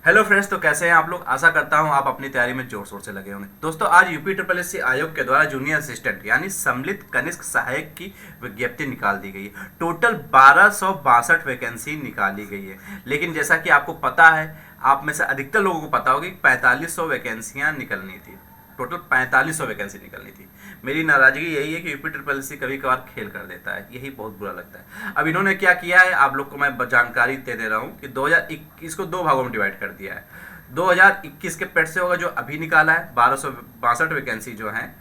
Hello friends, तो कैसे हैं आप लोग। आशा करता हूं आप अपनी तैयारी में जोर शोर से लगे होंगे। दोस्तों, आज यूपी ट्रिपल एस सी आयोग के द्वारा जूनियर असिस्टेंट यानी सम्मिलित कनिष्ठ सहायक की विज्ञप्ति निकाल दी गई है। टोटल 1262 वैकेंसी निकाली गई है। लेकिन जैसा कि आपको पता है, आप में से अधिकतर लोगों को पता होगी, 4500 वैकेंसियां निकलनी थी। टोटल 4500 वैकेंसी निकलनी थी। मेरी नाराजगी यही है कि यूपी ट्रिपल एस सी कभी कभार खेल कर देता है, यही बहुत बुरा लगता है। अब इन्होंने क्या किया है, आप लोग को मैं जानकारी दे रहा हूँ कि 2021 को दो भागों में डिवाइड कर दिया है। 2021 के पेट से होगा जो अभी निकाला है, 1262 वैकेंसी जो है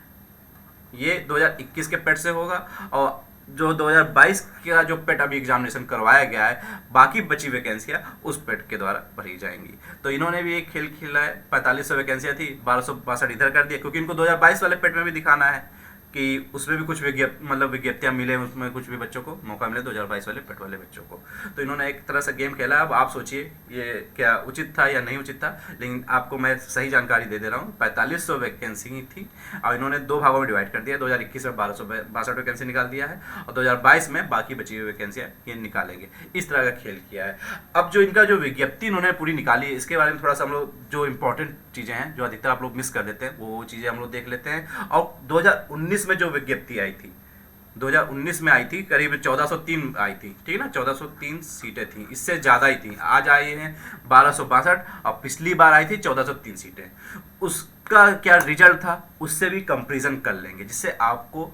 ये 2021 के पेट से होगा। और जो 2022 का जो पेट अभी एग्जामिनेशन करवाया गया है, बाकी बची वैकेंसियां उस पेट के द्वारा भरी जाएंगी। तो इन्होंने भी एक खेल खेला है। 4500 वैकेंसियां थी, 1262 इधर कर दिया, क्योंकि इनको 2022 वाले पेट में भी दिखाना है कि उसमें भी कुछ विज्ञप्तियां मिले, उसमें कुछ भी बच्चों को मौका मिले 2022 वाले पेट वाले बच्चों को। तो इन्होंने एक तरह से गेम खेला। अब आप सोचिए ये क्या उचित था या नहीं उचित था, लेकिन आपको मैं सही जानकारी दे रहा हूँ। 4500 वैकेंसी थी और इन्होंने दो भागों में डिवाइड कर दिया। 2021 में 1262 वैकेंसी निकाल दिया है और 2022 में बाकी बची हुई वैकेंसियाँ ये निकालेंगे। इस तरह का खेल किया है। अब जो इनका जो विज्ञप्ति इन्होंने पूरी निकाली है, इसके बारे में थोड़ा सा हम लोग जो इंपॉर्टेंट चीज़ें हैं, जो अधिकतर आप लोग मिस कर देते हैं, वो चीज़ें हम लोग देख लेते हैं। और 2019 में जो विज्ञप्ति आई थी, 2019 में आई थी, करीब 1403 आई थी, ठीक है ना। 1403 सीटें थी, इससे ज़्यादा ही थी। आज आई हैं 1262 और पिछली बार आई थी 1403 सीटें। उसका क्या रिजल्ट था, उससे भी कंपेरिजन कर लेंगे, जिससे आपको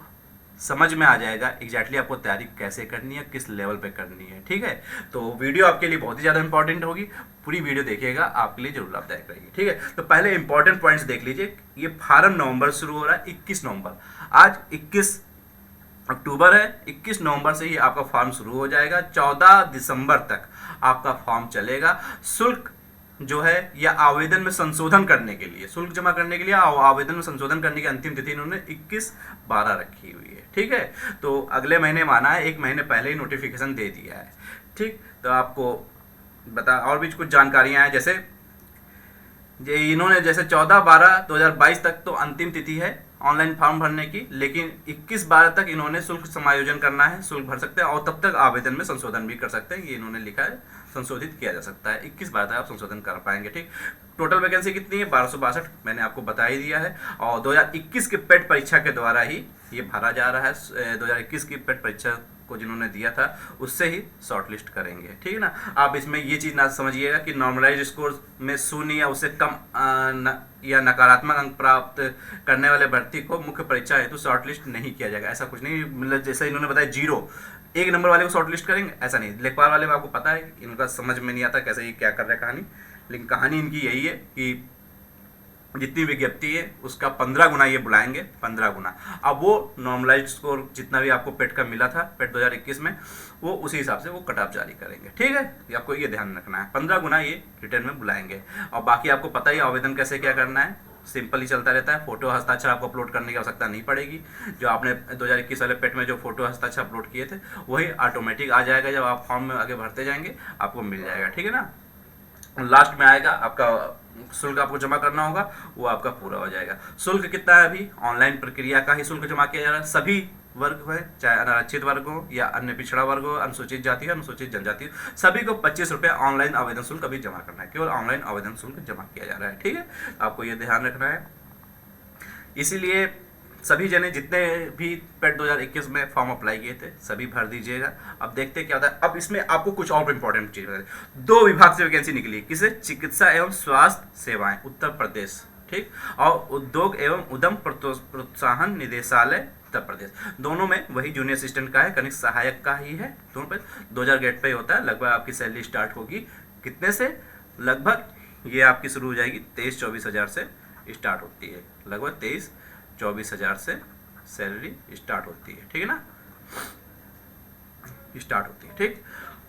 समझ में आ जाएगा एग्जैक्टली आपको तैयारी कैसे करनी है, किस लेवल पे करनी है, ठीक है। तो वीडियो आपके लिए बहुत ही ज़्यादा इंपॉर्टेंट होगी। पूरी वीडियो देखिएगा, आपके लिए जरूर लाभदायक रहेगी, ठीक है। तो पहले इंपॉर्टेंट पॉइंट्स देख लीजिए। ये फार्म नवंबर शुरू हो रहा है, 21 नवंबर। आज 21 अक्टूबर है, 21 नवंबर से ही आपका फॉर्म शुरू हो जाएगा। 14 दिसंबर तक आपका फॉर्म चलेगा। शुल्क जो है या आवेदन में संशोधन करने के लिए, शुल्क जमा करने के लिए आवेदन में संशोधन करने की अंतिम तिथि इन्होंने 21/12 रखी हुई है, ठीक है। तो अगले महीने माना है, एक महीने पहले ही नोटिफिकेशन दे दिया है, ठीक। तो आपको बता और भी कुछ जानकारियां हैं, जैसे इन्होंने जैसे 14/12/2022 तक तो अंतिम तिथि है ऑनलाइन फॉर्म भरने की, लेकिन 21/12 तक इन्होंने शुल्क समायोजन करना है, शुल्क भर सकते हैं और तब तक आवेदन में संशोधन भी कर सकते हैं। ये इन्होंने लिखा है, संशोधित किया जा सकता है। 21/12 तक आप संशोधन कर पाएंगे, ठीक। टोटल वैकेंसी कितनी है, 1262, मैंने आपको बता ही दिया है। और 2021 के पेट परीक्षा के द्वारा ही ये भरा जा रहा है। 2021 की पेट परीक्षा को जिन्होंने दिया था उससे ही शॉर्टलिस्ट करेंगे, ठीक है ना। आप इसमें ये चीज़ ना समझिएगा कि नॉर्मलाइज स्कोर में 0 या उससे कम या नकारात्मक अंक प्राप्त करने वाले भर्ती को मुख्य परीक्षा हेतु शॉर्टलिस्ट नहीं किया जाएगा। ऐसा कुछ नहीं, मतलब जैसे इन्होंने बताया 0 1 नंबर वाले को शॉर्टलिस्ट करेंगे, ऐसा नहीं। लेखपाल वाले में आपको पता है इनका समझ में नहीं आता कैसे ये क्या कर रहा है कहानी, लेकिन कहानी इनकी यही है कि जितनी विज्ञप्ति है उसका 15 गुना ये बुलाएंगे, 15 गुना। अब वो नॉर्मलाइज स्कोर जितना भी आपको पेट का मिला था, पेट 2021 में, वो उसी हिसाब से वो कट ऑफ जारी करेंगे, ठीक है। ये आपको ये ध्यान रखना है, 15 गुना ये रिटर्न में बुलाएंगे। और बाकी आपको पता ही आवेदन कैसे क्या करना है, सिंपल ही चलता रहता है। फोटो हस्ताक्षर आपको अपलोड करने की आवश्यकता नहीं पड़ेगी। जो आपने 2021 वाले पेट में जो फोटो हस्ताक्षर अपलोड किए थे वही ऑटोमेटिक आ जाएगा। जब आप फॉर्म में आगे भरते जाएंगे आपको मिल जाएगा, ठीक है ना। लास्ट में आएगा आपका शुल्क आपको जमा करना होगा, वो आपका पूरा हो जाएगा। शुल्क कितना है, अभी ऑनलाइन प्रक्रिया का ही शुल्क जमा किया जा रहा है। सभी वर्ग है, चाहे अनारक्षित वर्ग हो या अन्य पिछड़ा वर्ग हो, अनुसूचित जाति हो, अनुसूचित जनजाति हो, सभी को 25 रुपये ऑनलाइन आवेदन शुल्क अभी जमा करना है। केवल ऑनलाइन आवेदन शुल्क जमा किया जा रहा है, ठीक है। आपको ये ध्यान रखना है। इसीलिए सभी जने जितने भी पेट 2021 में फॉर्म अप्लाई किए थे सभी भर दीजिएगा। अब देखते क्या होता है। अब इसमें आपको कुछ और इंपॉर्टेंट चीज बता, 2 विभाग से वैकेंसी निकली, किसे, चिकित्सा एवं स्वास्थ्य सेवाएं उत्तर प्रदेश, ठीक, और उद्योग एवं उद्यम प्रोत्साहन निदेशालय उत्तर प्रदेश। दोनों में वही जूनियर असिस्टेंट का है, कनिष्ठ सहायक का ही है। दोनों पे 2000 गेट पे ही होता है। लगभग आपकी सैलरी स्टार्ट होगी कितने से, लगभग ये आपकी शुरू हो जाएगी 23-24 हज़ार से स्टार्ट होती है। लगभग 23-24 हज़ार से सैलरी स्टार्ट होती है, ठीक है ना, स्टार्ट होती है, ठीक।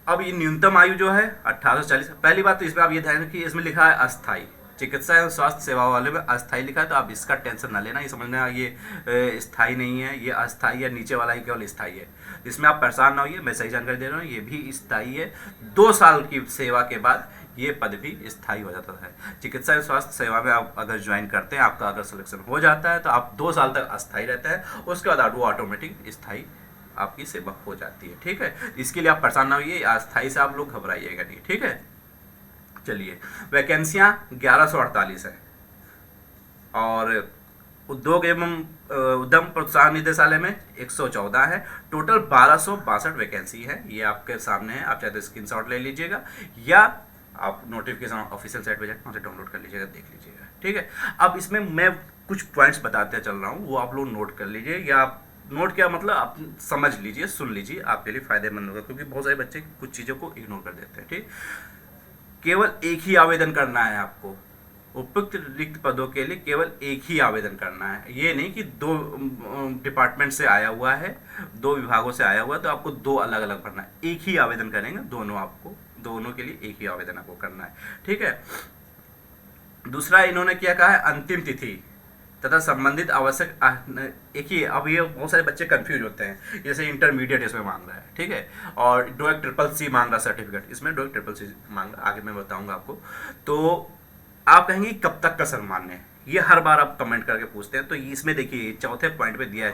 अब ये न्यूनतम आयु जो है 18 से 40। पहली बात तो इसमें आप ये ध्यान रखिए, इसमें लिखा है अस्थाई। चिकित्सा एवं स्वास्थ्य सेवा वाले में अस्थाई लिखा है, तो आप इसका टेंशन ना लेना, ये समझना ये स्थाई नहीं है, ये अस्थाई है। नीचे वाला ही केवल स्थाई है, इसमें आप परेशान ना होइए, मैं सही जानकारी दे रहा हूँ। ये भी स्थाई है। 2 साल की सेवा के बाद ये पद भी स्थायी हो जाता है। चिकित्सा एवं स्वास्थ्य सेवा में आप अगर ज्वाइन करते हैं, आपका अगर सिलेक्शन हो जाता है तो आप 2 साल तक अस्थायी रहते हैं, उसके बाद वो ऑटोमेटिक स्थायी आपकी सेवा हो जाती है, ठीक है। इसके लिए आप परेशान ना होइए, अस्थायी से आप लोग घबराइएगा नहीं, ठीक है। चलिए, वैकेंसियाँ 1148 है। और उद्योग एवं उद्यम प्रोत्साहन निदेशालय में 114 है। टोटल 1262 वैकेंसी है। ये आपके सामने है, आप चाहे तो स्क्रीनशॉट ले लीजिएगा या आप नोटिफिकेशन ऑफिशियल साइट पे जाकर वहाँ से डाउनलोड कर लीजिएगा, देख लीजिएगा, ठीक है। अब इसमें मैं कुछ पॉइंट्स बताते चल रहा हूँ, वो आप लोग नोट कर लीजिए, या आप नोट क्या मतलब आप समझ लीजिए, सुन लीजिए, आपके लिए फायदेमंद होगा, क्योंकि बहुत सारे बच्चे कुछ चीज़ों को इग्नोर कर देते हैं, ठीक। केवल एक ही आवेदन करना है आपको, उपयुक्त रिक्त पदों के लिए केवल एक ही आवेदन करना है। ये नहीं कि दो डिपार्टमेंट से आया हुआ है, दो विभागों से आया हुआ है तो आपको दो अलग अलग भरना है। एक ही आवेदन करेंगे, दोनों के लिए एक ही आवेदन आपको करना है, ठीक है। दूसरा इन्होंने क्या कहा है, अंतिम तिथि तथा संबंधित आवश्यक एक ही। अब ये बहुत सारे बच्चे कंफ्यूज होते हैं, जैसे इंटरमीडिएट इसमें मांग रहा है, ठीक है, और डोएक ट्रिपल-सी मांग रहा सर्टिफिकेट, इसमें डोएक ट्रिपल-सी मांग रहा, आगे मैं बताऊंगा आपको। तो आप कहेंगे कब तक का सम्मान है, ये हर बार आप कमेंट करके पूछते हैं। तो इसमें देखिए चौथे पॉइंट पे दिया है,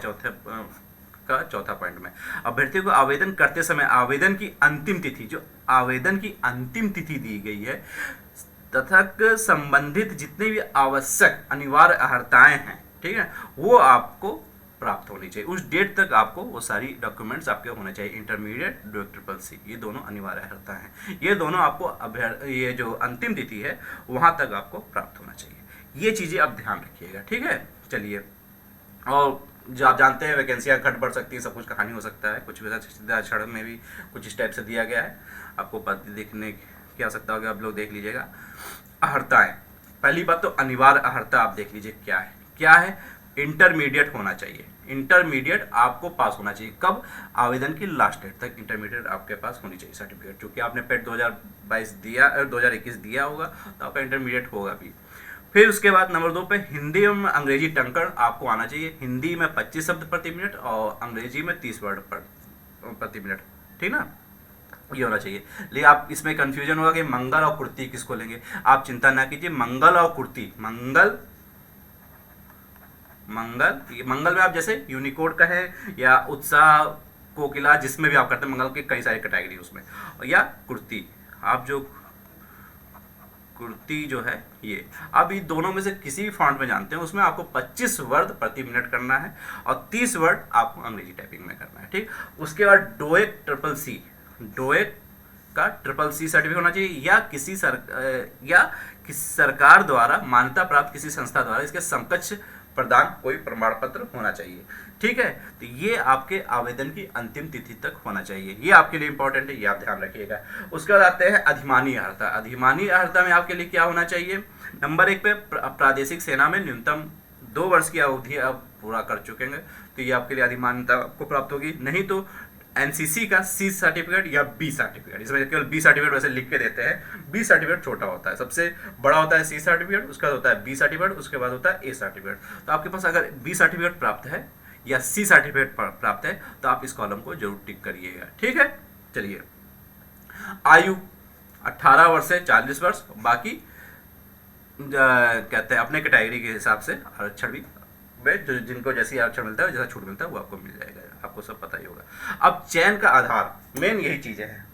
चौथा पॉइंट में अभ्यर्थी को आवेदन करते समय आवेदन की अंतिम तिथि, जो आवेदन की अंतिम तिथि दी गई है तथा संबंधित जितने भी आवश्यक अनिवार्य अर्हताएं हैं, ठीक है, वो आपको प्राप्त होनी चाहिए। उस डेट तक आपको वो सारी डॉक्यूमेंट्स आपके होने चाहिए। इंटरमीडिएट, डोएक ट्रिपल-सी, ये दोनों अनिवार्य अर्हता हैं। ये दोनों आपको ये जो अंतिम तिथि है वहाँ तक आपको प्राप्त होना चाहिए। ये चीज़ें आप ध्यान रखिएगा, ठीक है। चलिए, और जो आप जानते हैं वैकेंसियाँ घट बढ़ सकती है, सब कुछ कहानी हो सकता है, कुछ क्षण में भी कुछ इस टाइप से दिया गया है। आपको पद देखने की आवश्यकता होगी, आप लोग देख लीजिएगा। अर्हताएँ, पहली बात तो अनिवार्य अर्हता आप देख लीजिए क्या है। इंटरमीडिएट होना चाहिए, इंटरमीडिएट आपको पास होना चाहिए। कब? आवेदन की लास्ट डेट तक इंटरमीडिएट आपके पास होनी चाहिए सर्टिफिकेट। चूँकि आपने पेट 2022 दिया 2021 दिया होगा तो आपका इंटरमीडिएट होगा भी। फिर उसके बाद नंबर 2 पे हिंदी एवं अंग्रेजी टंकण आपको आना चाहिए। हिंदी में 25 शब्द प्रति मिनट और अंग्रेजी में 30 वर्ड प्रति मिनट, ठीक ना, ये होना चाहिए। लेकिन आप इसमें कंफ्यूजन होगा कि मंगल और कुर्ती किसको लेंगे। आप चिंता ना कीजिए, मंगल और कुर्ती, मंगल में आप जैसे यूनिकोड का है या उत्साह कोकिला, जिसमें भी आप करते हैं, मंगल के कई सारी कैटेगरी उसमें, या कुर्ती, आप जो कुर्ती जो है ये, आप ये दोनों में से किसी भी फॉन्ट में जानते हैं, उसमें आपको 25 वर्ड प्रति मिनट करना है और 30 वर्ड आपको अंग्रेजी टाइपिंग में करना है, ठीक। उसके बाद डोएक ट्रिपल-सी, डोएक का ट्रिपल-सी सर्टिफिकेट होना चाहिए, या किसी सरकार द्वारा मान्यता प्राप्त किसी संस्था द्वारा इसके समकक्ष प्रदान कोई प्रमाण पत्र होना चाहिए, ठीक है। तो ये आपके आवेदन की अंतिम तिथि तक होना चाहिए, ये आपके लिए इंपॉर्टेंट है, ये आप ध्यान रखिएगा। उसके बाद आते हैं अधिमानी अर्हता। अधिमानी अर्हता में आपके लिए क्या होना चाहिए। नंबर 1 पे प्रादेशिक सेना में न्यूनतम 2 वर्ष की अवधि आप पूरा कर चुके हैं तो ये आपके लिए अधिमान्यता आपको प्राप्त होगी। नहीं तो एनसीसी का सी सर्टिफिकेट या बी सर्टिफिकेट, इसमें केवल बी सर्टिफिकेट वैसे लिख के देते हैं। बी सर्टिफिकेट छोटा होता है, सबसे बड़ा होता है सी सर्टिफिकेट, उसका होता है बी सर्टिफिकेट, उसके बाद होता है ए सर्टिफिकेट। तो आपके पास अगर बी सर्टिफिकेट प्राप्त है या सी सर्टिफिकेट प्राप्त है तो आप इस कॉलम को जरूर टिक करिएगा, ठीक है। चलिए, आयु 18 वर्ष से 40 वर्ष, बाकी कहते हैं अपने कैटेगरी के हिसाब से आरक्षण भी जो जिनको जैसी आरक्षण मिलता है, जैसा छूट मिलता है वो आपको मिल जाएगा, आपको सब पता ही होगा। अब चयन का आधार, मेन यही चीजें हैं।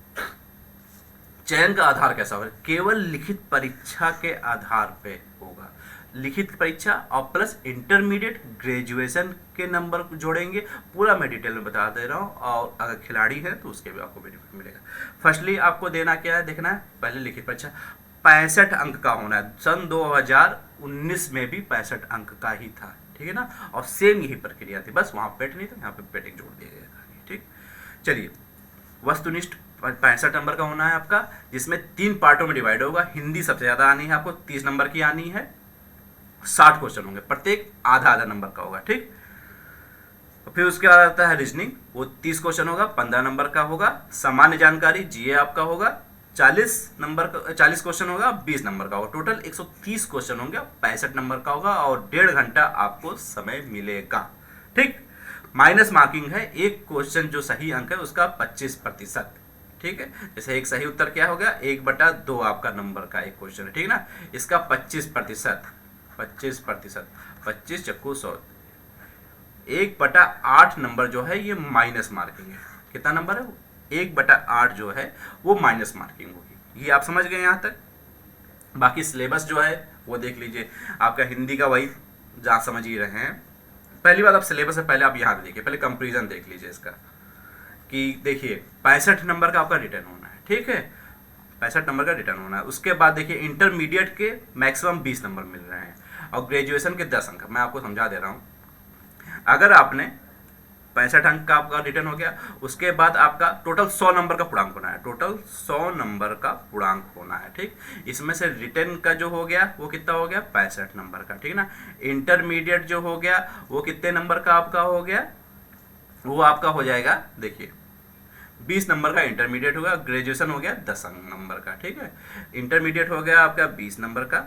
चयन का आधार कैसा होगा, केवल लिखित परीक्षा के आधार पे होगा। लिखित परीक्षा और प्लस इंटरमीडिएट ग्रेजुएशन के नंबर जोड़ेंगे। पूरा मैं डिटेल में बता दे रहा हूँ, और अगर खिलाड़ी है तो उसके भी आपको बेनिफिट मिलेगा। फर्स्टली आपको देना क्या है, देखना है पहले लिखित परीक्षा 65 अंक का होना है। सन 2019 में भी 65 अंक का ही था, ठीक है ना, और सेम यही प्रक्रिया थी, बस वहाँ पेट नहीं था, यहाँ पे पेटिंग जोड़ दिया गया, ठीक। चलिए, वस्तुनिष्ठ 65 नंबर का होना है आपका, जिसमें 3 पार्टों में डिवाइड होगा। हिंदी सबसे ज़्यादा आनी है आपको, 30 नंबर की आनी है। 60 क्वेश्चन होंगे, प्रत्येक आधा आधा नंबर का होगा, ठीक। फिर उसके बाद आता है रीजनिंग, वो 30 क्वेश्चन होगा, 15 नंबर का होगा। सामान्य जानकारी जीए आपका होगा, 40 क्वेश्चन होगा, 20 नंबर का होगा। टोटल 130 क्वेश्चन होंगे, 65 नंबर का होगा, और 1.5 घंटा आपको समय मिलेगा, ठीक। माइनस मार्किंग है, एक क्वेश्चन जो सही अंक है उसका 25%, ठीक है। जैसे एक सही उत्तर क्या हो गया, 1/2 आपका नंबर का एक क्वेश्चन है, ठीक ना, इसका 25%, 25 चक्कू 100, 1/8 नंबर जो है ये माइनस मार्किंग है। कितना नंबर है, 1/8 जो है वो माइनस मार्किंग होगी। ये आप समझ गए यहाँ तक, बाकी सिलेबस जो है वो देख लीजिए, आपका हिंदी का वही जहाँ समझ ही रहे हैं। पहली बात, आप सिलेबस से पहले आप यहाँ पे देखिए, पहले कंपेरिजन देख लीजिए इसका, कि देखिए 65 नंबर का आपका रिटर्न होना है, ठीक है, 65 नंबर का रिटर्न होना है। उसके बाद देखिए इंटरमीडिएट के मैक्सिमम 20 नंबर मिल रहे हैं और ग्रेजुएशन के 10 अंक। मैं आपको समझा दे रहा हूँ, अगर आपने 65 अंक का आपका रिटर्न हो गया, उसके बाद आपका टोटल 100 नंबर का पूर्णांक होना है, टोटल 100 नंबर का पूर्णांक होना है, ठीक। इसमें से रिटर्न का जो हो गया वो कितना हो गया, 65 नंबर का, ठीक ना। इंटरमीडिएट जो हो गया वो कितने नंबर का आपका हो गया, वो आपका हो जाएगा देखिए 20 नंबर का इंटरमीडिएट होगा। ग्रेजुएशन हो गया 10 नंबर का, ठीक है। इंटरमीडिएट हो गया आपका 20 नंबर का,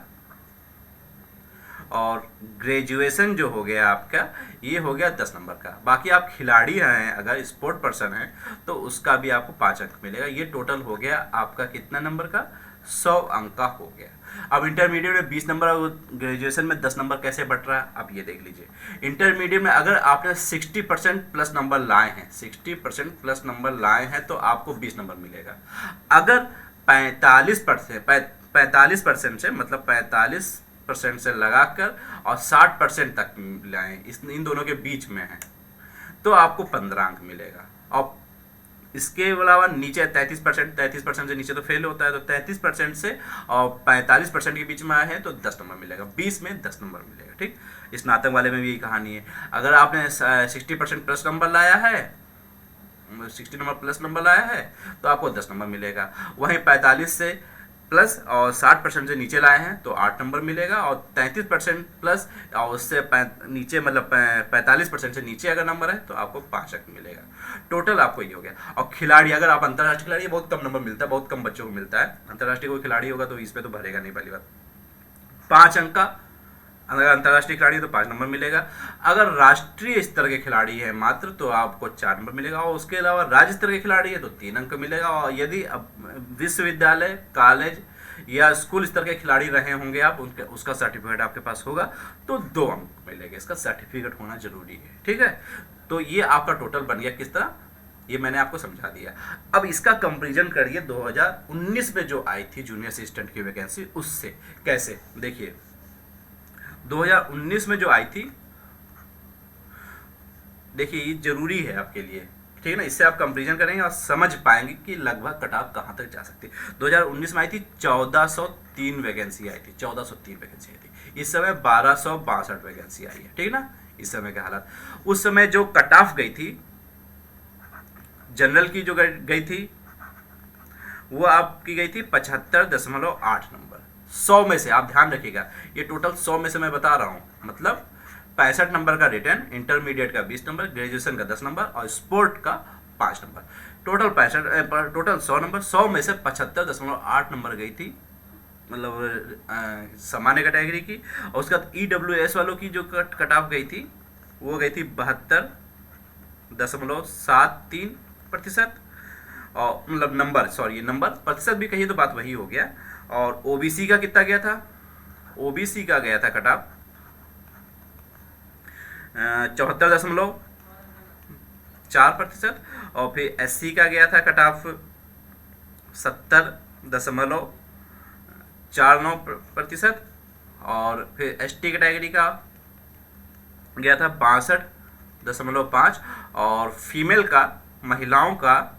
और ग्रेजुएशन जो हो गया आपका ये हो गया 10 नंबर का। बाकी आप खिलाड़ी हैं, अगर स्पोर्ट पर्सन हैं तो उसका भी आपको 5 अंक मिलेगा। ये टोटल हो गया आपका कितना नंबर का, 100 अंक का हो गया। अब इंटरमीडिएट में 20 नंबर और ग्रेजुएशन में 10 नंबर कैसे बढ़ रहा है, अब ये देख लीजिए। इंटरमीडिएट में अगर आपने 60% प्लस नंबर लाए हैं, 60% प्लस नंबर लाए हैं तो आपको 20 नंबर मिलेगा। अगर 45% से मतलब 45% से लगाकर और 60% तक लाएं, इन दोनों के बीच में है, तो आपको 15 अंक मिलेगा। और इसके अलावा नीचे 33% से नीचे तो फेल होता है, तो 33% से और 45% के बीच में आए हैं तो 10 नंबर मिलेगा, 20 में 10 नंबर मिलेगा, ठीक। स्नातक वाले में भी यही कहानी है। अगर आपने 60% प्लस नंबर लाया है, 60 नंबर प्लस नंबर लाया है तो आपको 10 नंबर मिलेगा। वहीं 45 से प्लस और 60% से नीचे लाए हैं तो 8 नंबर मिलेगा, और 33% प्लस और उससे नीचे मतलब 45% से नीचे अगर नंबर है तो आपको 5 अंक मिलेगा। टोटल आपको ये हो गया। और खिलाड़ी, अगर आप अंतर्राष्ट्रीय खिलाड़ी, बहुत कम नंबर मिलता है, बहुत कम बच्चों को मिलता है। अंतर्राष्ट्रीय कोई खिलाड़ी होगा तो इस पर तो भरेगा नहीं, पहली बात। 5 अंक का अगर अंतर्राष्ट्रीय खिलाड़ी है तो 5 नंबर मिलेगा। अगर राष्ट्रीय स्तर के खिलाड़ी है मात्र तो आपको 4 नंबर मिलेगा, और उसके अलावा राज्य स्तर के खिलाड़ी है तो 3 अंक मिलेगा। और यदि विश्वविद्यालय, कॉलेज या स्कूल स्तर के खिलाड़ी रहे होंगे आप, उनके उसका सर्टिफिकेट आपके पास होगा तो 2 अंक मिलेगा। इसका सर्टिफिकेट होना जरूरी है, ठीक है। तो ये आपका टोटल बन गया किस तरह, ये मैंने आपको समझा दिया। अब इसका कंपेरिजन करिए 2019 में जो आई थी जूनियर असिस्टेंट की वैकेंसी, उससे कैसे। देखिए 2019 में जो आई थी, देखिए ये जरूरी है आपके लिए, ठीक है ना। इससे आप कंपेरिजन करेंगे और समझ पाएंगे कि लगभग कट ऑफ कहाँ तक जा सकती है। 2019 में आई थी 1403 वैकेंसी आई थी, 1403 वैकेंसी आई थी। इस समय 1262 वैकेंसी आई है, ठीक है ना। इस समय के हालात, उस समय जो कट ऑफ गई थी जनरल की, जो गई थी वो आपकी गई थी 75.8 नंबर 100 में से। आप ध्यान रखिएगा, ये टोटल 100 में से मैं बता रहा हूँ, मतलब 65 नंबर का रिटर्न, इंटरमीडिएट का 20 नंबर, ग्रेजुएशन का 10 नंबर और स्पोर्ट का 5 नंबर। टोटल 65, टोटल 100 नंबर, 100 में से 75.8 नंबर गई थी, मतलब सामान्य कैटेगरी की। और उसके बाद EWS वालों की जो कट ऑफ गई थी वो गई थी 72.73%। और मतलब नंबर, सॉरी नंबर, प्रतिशत भी कहिए तो बात वही हो गया। और OBC का कितना गया था, OBC का गया था कट ऑफ 74.4%। और फिर SC का गया था कट ऑफ 70.49%। और फिर ST कैटेगरी का गया था 62.5। और फीमेल का, महिलाओं का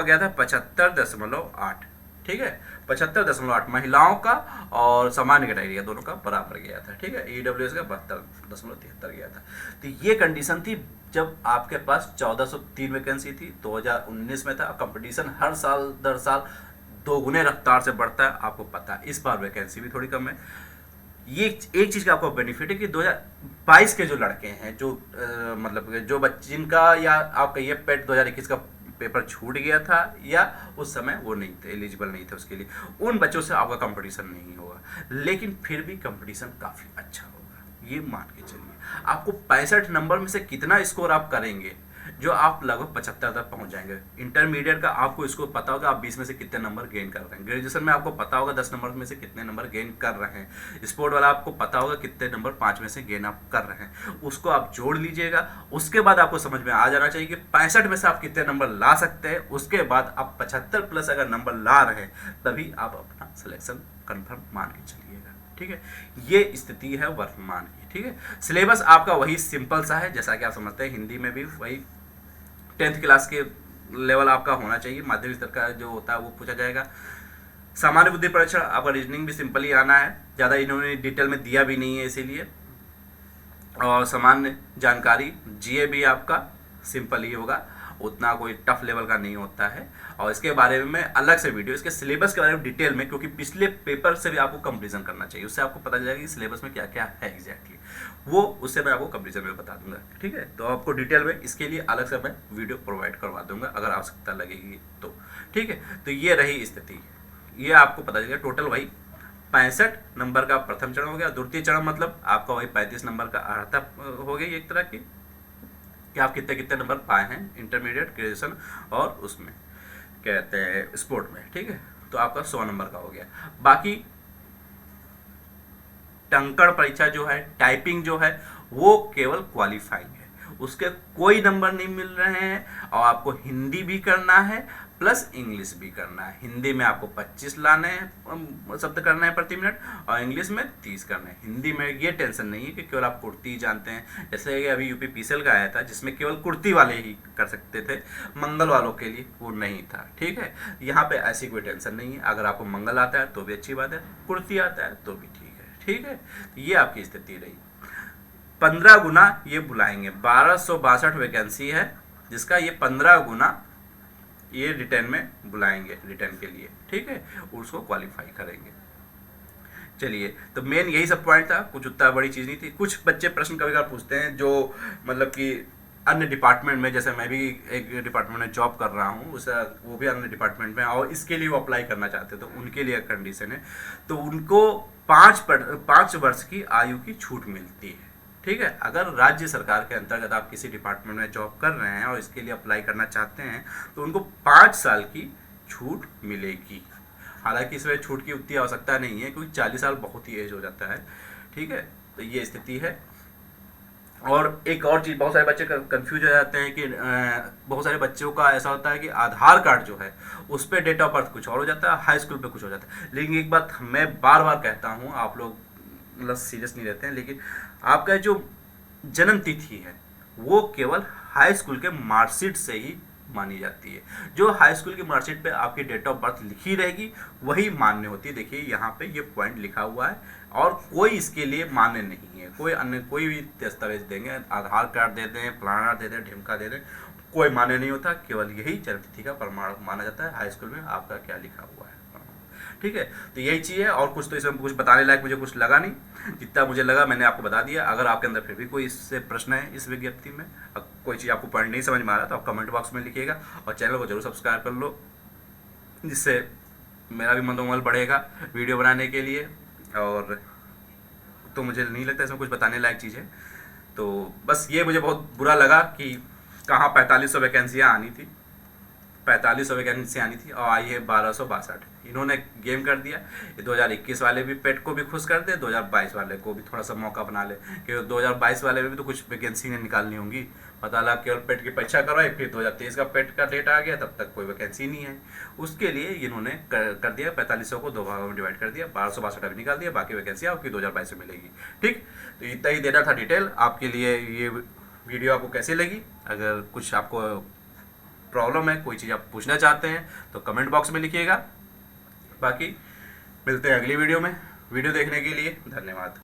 गया था 75.8, ठीक है, 75.8 महिलाओं का और सामान्य कैटेगरी का दोनों का बराबर गया था, ठीक है। EWS का 72.73 गया था। तो ये कंडीशन थी जब आपके पास 1403 वैकेंसी थी, 2019 में था। कंपटीशन हर साल दर साल 2 गुने रफ्तार से बढ़ता है, आपको पता है। इस बार वैकेंसी भी थोड़ी कम है। ये एक चीज़ का आपको बेनिफिट है कि 2022 के जो लड़के हैं, जो मतलब जो बच्चे जिनका, या आप कहिए पेट 2021 का पेपर छूट गया था या उस समय वो नहीं थे, एलिजिबल नहीं थे उसके लिए, उन बच्चों से आपका कंपटीशन नहीं होगा। लेकिन फिर भी कंपटीशन काफ़ी अच्छा होगा, ये मान के चलिए। आपको 65 नंबर में से कितना स्कोर आप करेंगे, जो आप लगभग 75 तक पहुंच जाएंगे। इंटरमीडिएट का आपको इसको पता होगा आप 20 में से कितने नंबर गेन कर रहे हैं। ग्रेजुएशन में आपको पता होगा 10 नंबर में से कितने नंबर गेन कर रहे हैं। स्पोर्ट वाला आपको पता होगा कितने नंबर 5 में से गेन आप कर रहे हैं। उसको आप जोड़ लीजिएगा, उसके बाद आपको समझ में आ जाना चाहिए कि 65 में से आप कितने नंबर ला सकते हैं। उसके बाद आप 75 प्लस अगर नंबर ला रहे हैं तभी आप अपना सिलेक्शन कन्फर्म मान के चलिएगा। ठीक है, ये स्थिति है वर्तमान की। ठीक है, सिलेबस आपका वही सिंपल सा है जैसा कि आप समझते हैं। हिंदी में भी वही 10th क्लास के लेवल आपका होना चाहिए। माध्यमिक स्तर का जो होता है वो पूछा जाएगा। सामान्य बुद्धि परीक्षण आपका रीजनिंग भी सिंपल ही आना है, ज़्यादा इन्होंने डिटेल में दिया भी नहीं है इसीलिए। और सामान्य जानकारी जीए भी आपका सिंपल ही होगा, उतना कोई टफ लेवल का नहीं होता है। और इसके बारे में मैं अलग से वीडियो, इसके सिलेबस के बारे में डिटेल में, क्योंकि पिछले पेपर से भी आपको कंपैरिजन करना चाहिए, उससे आपको पता चलेगा कि सिलेबस में क्या क्या है एग्जैक्टली, वो उससे मैं आपको कंपैरिजन में बता दूंगा। ठीक है, तो आपको डिटेल में इसके लिए अलग से मैं वीडियो प्रोवाइड करवा दूंगा अगर आवश्यकता लगेगी तो। ठीक है, तो ये रही स्थिति, ये आपको पता चलेगा। टोटल वही 65 नंबर का प्रथम चरण हो गया। द्वितीय चरण मतलब आपका वही 35 नंबर का अर्हता हो गई एक तरह की, कि आप कितने कितने नंबर पाए हैं इंटरमीडिएट, ग्रेजुएशन और उसमें कहते हैं स्पोर्ट में। ठीक है, तो आपका 100 नंबर का हो गया। बाकी टंकण परीक्षा जो है, टाइपिंग जो है, वो केवल क्वालिफाइंग है, उसके कोई नंबर नहीं मिल रहे हैं। और आपको हिंदी भी करना है प्लस इंग्लिश भी करना है। हिंदी में आपको 25 लाने हैं शब्द करना है प्रति मिनट, और इंग्लिश में 30 करना है। हिंदी में ये टेंशन नहीं है कि केवल आप कुर्ती जानते हैं, जैसे कि अभी यूपी पीसीएल का आया था जिसमें केवल कुर्ती वाले ही कर सकते थे, मंगल वालों के लिए वो नहीं था। ठीक है, यहाँ पे ऐसी कोई टेंशन नहीं है। अगर आपको मंगल आता है तो भी अच्छी बात है, कुर्ती आता है तो भी ठीक है। ठीक है, ये आपकी स्थिति रही। 15 गुना ये बुलाएंगे, 1262 वैकेंसी है जिसका ये 15 गुना ये रिटर्न में बुलाएंगे, रिटर्न के लिए। ठीक है, उसको क्वालिफाई करेंगे। चलिए, तो मेन यही सब पॉइंट था, कुछ उतना बड़ी चीज़ नहीं थी। कुछ बच्चे प्रश्न कभी कभार पूछते हैं जो मतलब कि अन्य डिपार्टमेंट में, जैसे मैं भी एक डिपार्टमेंट में जॉब कर रहा हूँ, उसे वो भी अन्य डिपार्टमेंट में, और इसके लिए वो अप्लाई करना चाहते हैं, तो उनके लिए कंडीशन है, तो उनको 5 वर्ष की आयु की छूट मिलती है। ठीक है, अगर राज्य सरकार के अंतर्गत आप किसी डिपार्टमेंट में जॉब कर रहे हैं और इसके लिए अप्लाई करना चाहते हैं तो उनको 5 साल की छूट मिलेगी। हालांकि इसमें छूट की उतनी आवश्यकता नहीं है क्योंकि 40 साल बहुत ही एज हो जाता है। ठीक है, तो ये स्थिति है। और एक और चीज़, बहुत सारे बच्चे कंफ्यूज हो जाते हैं कि बहुत सारे बच्चों का ऐसा होता है कि आधार कार्ड जो है उस पर डेट ऑफ बर्थ कुछ और हो जाता है, हाई स्कूल पे कुछ हो जाता है। लेकिन एक बात मैं बार बार कहता हूँ, आप लोग मतलब सीरियस नहीं रहते हैं, लेकिन आपका जो जन्म तिथि है वो केवल हाई स्कूल के मार्कशीट से ही मानी जाती है। जो हाई स्कूल की मार्कशीट पे आपकी डेट ऑफ बर्थ लिखी रहेगी वही मान्य होती है। देखिए यहाँ पे ये पॉइंट लिखा हुआ है, और कोई इसके लिए मान्य नहीं है। कोई अन्य कोई भी दस्तावेज देंगे, आधार कार्ड दे दें, फलाना दे दें, ढिमका दे दें, कोई मान्य नहीं होता। केवल यही जन्म तिथि का प्रमाण माना जाता है, हाई स्कूल में आपका क्या लिखा हुआ है। ठीक है, तो यही चीज़ है। और कुछ तो इसमें कुछ बताने लायक मुझे कुछ लगा नहीं, जितना मुझे लगा मैंने आपको बता दिया। अगर आपके अंदर फिर भी कोई इससे प्रश्न है इस विज्ञप्ति में, कोई चीज़ आपको पॉइंट नहीं समझ में आ रहा तो आप कमेंट बॉक्स में लिखिएगा, और चैनल को जरूर सब्सक्राइब कर लो, जिससे मेरा भी मनोबल बढ़ेगा वीडियो बनाने के लिए। और तो मुझे नहीं लगता इसमें कुछ बताने लायक चीज़ है। तो बस ये मुझे बहुत बुरा लगा कि कहाँ 4500 वैकेंसियाँ आनी थी, 4500 वैकेंसी आनी थी और आई है 1262। इन्होंने गेम कर दिया। 2021 वाले भी पेट को भी खुश कर दे, 2022 वाले को भी थोड़ा सा मौका बना ले, क्योंकि 2022 वाले में भी तो कुछ वैकेंसी ने निकालनी होंगी। पता लगा केवल पेट की परीक्षा करवाई, फिर 2023 का पेट का डेट आ गया, तब तक कोई वैकेंसी नहीं है। उसके लिए इन्होंने कर दिया, 4500 को 2 भागों में डिवाइड कर दिया, 1262 अभी निकाल दिया, बाकी वैकेंसी आपकी 2022 में मिलेगी। ठीक, तो इतना ही देना था डिटेल आपके लिए। ये वीडियो आपको कैसी लगी? अगर कुछ आपको प्रॉब्लम है, कोई चीज़ आप पूछना चाहते हैं तो कमेंट बॉक्स में लिखिएगा। बाकी मिलते हैं अगली वीडियो में। वीडियो देखने के लिए धन्यवाद।